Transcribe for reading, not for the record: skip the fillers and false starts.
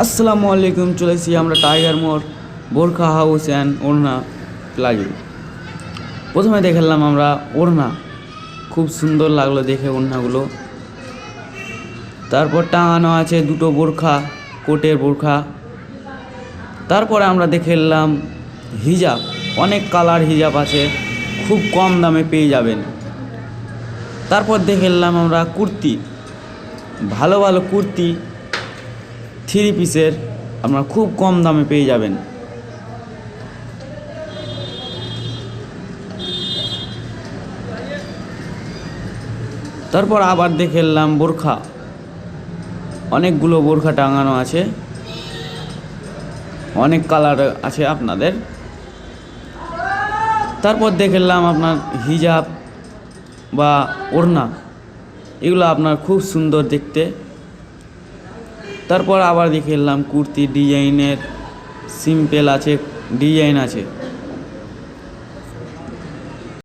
আসসালামু আলাইকুম। চলে এসেছি আমরা টাইগার মোড় বোরখা হাউস অ্যান্ড ওড়না প্লাজো। প্রথমে দেখলাম আমরা ওড়না, খুব সুন্দর লাগলো দেখে ওড়নাগুলো। তারপর টাঙানো আছে দুটো বোরখা, কোটের বোরখা। তারপরে আমরা দেখে এলাম হিজাব, অনেক কালার হিজাব আছে, খুব কম দামে পেয়ে যাবেন। তারপর দেখে এলাম আমরা কুর্তি, ভালো ভালো কুর্তি 3 পিসের আপনারা খুব কম দামে পেয়ে যাবেন। তারপর আবার দেখে এলাম বোরখা, অনেকগুলো বোরখা টাঙানো আছে, অনেক কালার আছে আপনাদের। তারপর দেখে এলাম আপনার হিজাব বা ওড়না, এগুলো আপনার খুব সুন্দর দেখতে। তারপর আবার দেখে এলাম কুর্তি ডিজাইনের, সিম্পল আছে, ডিজাইন আছে।